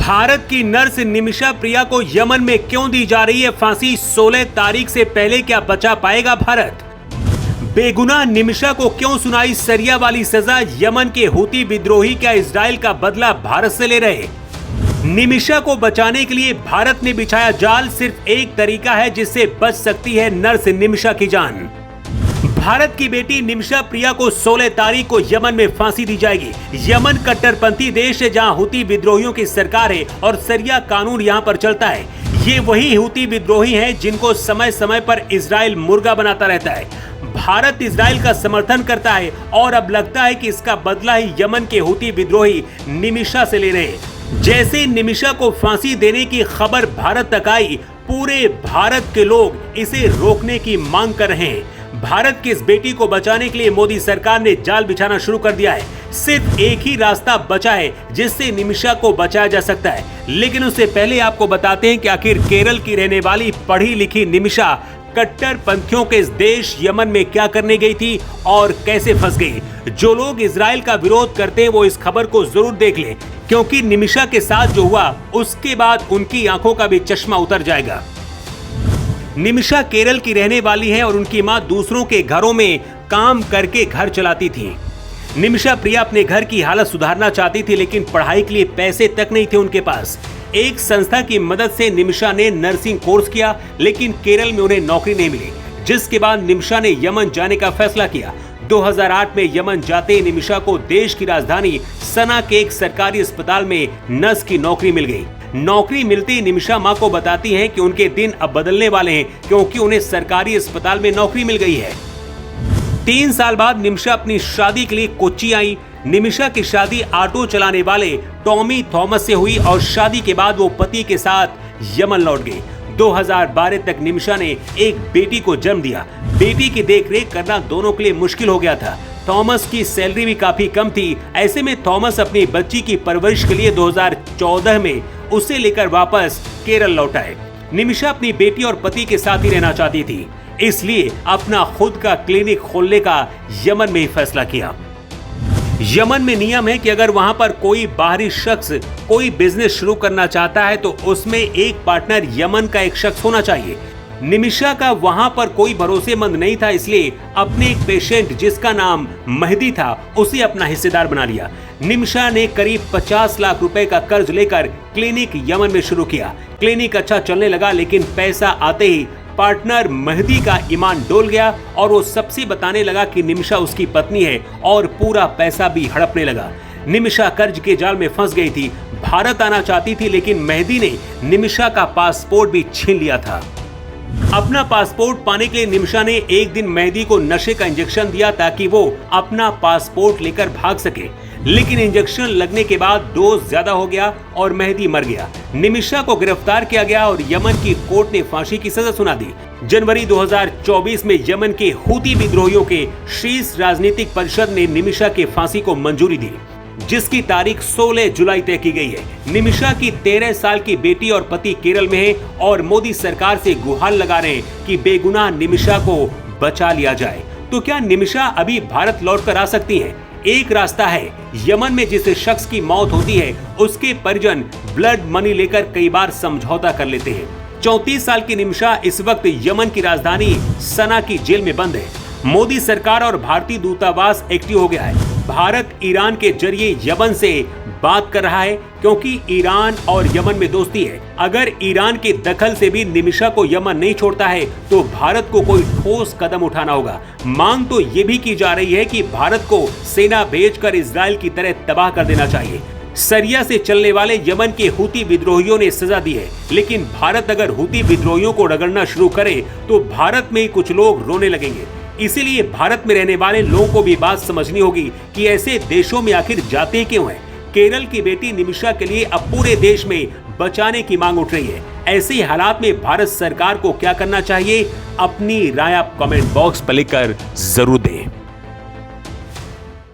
भारत की नर्स निमिषा प्रिया को यमन में क्यों दी जा रही है फांसी? 16 तारीख से पहले क्या बचा पाएगा भारत? बेगुनाह निमिषा को क्यों सुनाई सरिया वाली सजा? यमन के हूती विद्रोही क्या इजराइल का बदला भारत से ले रहे? निमिषा को बचाने के लिए भारत ने बिछाया जाल। सिर्फ एक तरीका है जिससे बच सकती है नर्स निमिषा की जान। भारत की बेटी निमिषा प्रिया को 16 तारीख को यमन में फांसी दी जाएगी। यमन कट्टरपंथी देश है जहां हूती विद्रोहियों की सरकार है और सरिया कानून यहां पर चलता है। ये वही हूती विद्रोही हैं जिनको समय समय पर इजराइल मुर्गा बनाता रहता है। भारत इजराइल का समर्थन करता है और अब लगता है कि इसका बदला ही यमन के हूती विद्रोही निमिषा से ले रहे हैं। जैसे निमिषा को फांसी देने की खबर भारत तक आई, पूरे भारत के लोग इसे रोकने की मांग कर रहे हैं। भारत की इस बेटी को बचाने के लिए मोदी सरकार ने जाल बिछाना शुरू कर दिया है। सिर्फ एक ही रास्ता बचा है जिससे निमिषा को बचाया जा सकता है, लेकिन उससे पहले आपको बताते हैं कि आखिर केरल की रहने वाली पढ़ी लिखी निमिषा कट्टरपंथियों के इस देश यमन में क्या करने गई थी और कैसे फंस गई। जो लोग इजराइल का विरोध करते हैं वो इस खबर को जरूर देख लें, क्योंकि निमिषा के साथ जो हुआ उसके बाद उनकी आंखों का भी चश्मा उतर जाएगा। निमिषा केरल की रहने वाली है और उनकी मां दूसरों के घरों में काम करके घर चलाती थी। निमिषा प्रिया अपने घर की हालत सुधारना चाहती थी, लेकिन पढ़ाई के लिए पैसे तक नहीं थे उनके पास। एक संस्था की मदद से निमिषा ने नर्सिंग कोर्स किया, लेकिन केरल में उन्हें नौकरी नहीं मिली, जिसके बाद निमिषा ने यमन जाने का फैसला किया। 2008 में यमन जाते ही निमिषा को देश की राजधानी सना के एक सरकारी अस्पताल में नर्स की नौकरी मिल गई। नौकरी मिलते ही निमिषा मां को बताती हैं कि उनके दिन अब बदलने वाले हैं, क्योंकि उन्हें सरकारी अस्पताल में नौकरी मिल गई है। 3 साल बाद निमिषा अपनी शादी के लिए कोच्चि आई। निमिषा की शादी ऑटो चलाने वाले टॉमी थॉमस से हुई और शादी के बाद वो पति के साथ यमन लौट गई। 2012 तक निमिषा ने एक बेटी को जन्म दिया। बेटी की देखरेख करना दोनों के लिए मुश्किल हो गया था। थॉमस की सैलरी भी काफी कम थी। ऐसे में थॉमस अपनी बच्ची की परवरिश के लिए 2014 में उसे लेकर वापस केरल लौट आए। निमिषा अपनी बेटी और पति के साथ ही रहना चाहती थी, इसलिए अपना खुद का क्लिनिक खोलने का यमन में ही फैसला किया। यमन में नियम है कि अगर वहां पर कोई बाहरी शख्स कोई बिजनेस शुरू करना चाहता है तो उसमें एक पार्टनर यमन का एक शख्स होना चाहिए। निमिषा का वहां पर कोई भरोसेमंद नहीं था, इसलिए अपने एक पेशेंट जिसका नाम मेहदी था उसे अपना हिस्सेदार बना लिया। निमिषा ने करीब 50 लाख रुपए का कर्ज लेकर क्लिनिक यमन में शुरू किया। क्लिनिक अच्छा चलने लगा, लेकिन पैसा आते ही पार्टनर मेहदी का ईमान डोल गया और वो सबसे बताने लगा कि निमिषा उसकी पत्नी है और पूरा पैसा भी हड़पने लगा। निमिषा कर्ज के जाल में फंस गई थी। भारत आना चाहती थी, लेकिन मेहदी ने निमिषा का पासपोर्ट भी छीन लिया था। अपना पासपोर्ट पाने के लिए निमिषा ने एक दिन मेहदी को नशे का इंजेक्शन दिया ताकि वो अपना पासपोर्ट लेकर भाग सके, लेकिन इंजेक्शन लगने के बाद डोज ज्यादा हो गया और मेहदी मर गया। निमिषा को गिरफ्तार किया गया और यमन की कोर्ट ने फांसी की सजा सुना दी। जनवरी 2024 में यमन के हूती विद्रोहियों के शीर्ष राजनीतिक परिषद ने निमिषा के फांसी को मंजूरी दी, जिसकी तारीख 16 जुलाई तय की गई है। निमिषा की 13 साल की बेटी और पति केरल में है और मोदी सरकार से गुहार लगा रहे हैं कि बेगुनाह निमिषा को बचा लिया जाए। तो क्या निमिषा अभी भारत लौटकर आ सकती हैं? एक रास्ता है। यमन में जिस शख्स की मौत होती है उसके परिजन ब्लड मनी लेकर कई बार समझौता कर लेते हैं। 34 साल की निमिषा इस वक्त यमन की राजधानी सना की जेल में बंद है। मोदी सरकार और भारतीय दूतावास एक्टिव हो गया है। भारत ईरान के जरिए यमन से बात कर रहा है, क्योंकि ईरान और यमन में दोस्ती है। अगर ईरान के दखल से भी निमिषा को यमन नहीं छोड़ता है तो भारत को कोई ठोस कदम उठाना होगा। मांग तो ये भी की जा रही है कि भारत को सेना भेजकर इजराइल की तरह तबाह कर देना चाहिए। सरिया से चलने वाले यमन के हूती विद्रोहियों ने सजा दी है, लेकिन भारत अगर हूती विद्रोहियों को रगड़ना शुरू करे तो भारत में कुछ लोग रोने लगेंगे। इसीलिए भारत में रहने वाले लोगों को भी बात समझनी होगी कि ऐसे देशों में आखिर जाते क्यों हैं। केरल की बेटी निमिषा के लिए अब पूरे देश में बचाने की मांग उठ रही है। ऐसे हालात में भारत सरकार को क्या करना चाहिए? अपनी राय आप कमेंट बॉक्स पर लिखकर जरूर दें।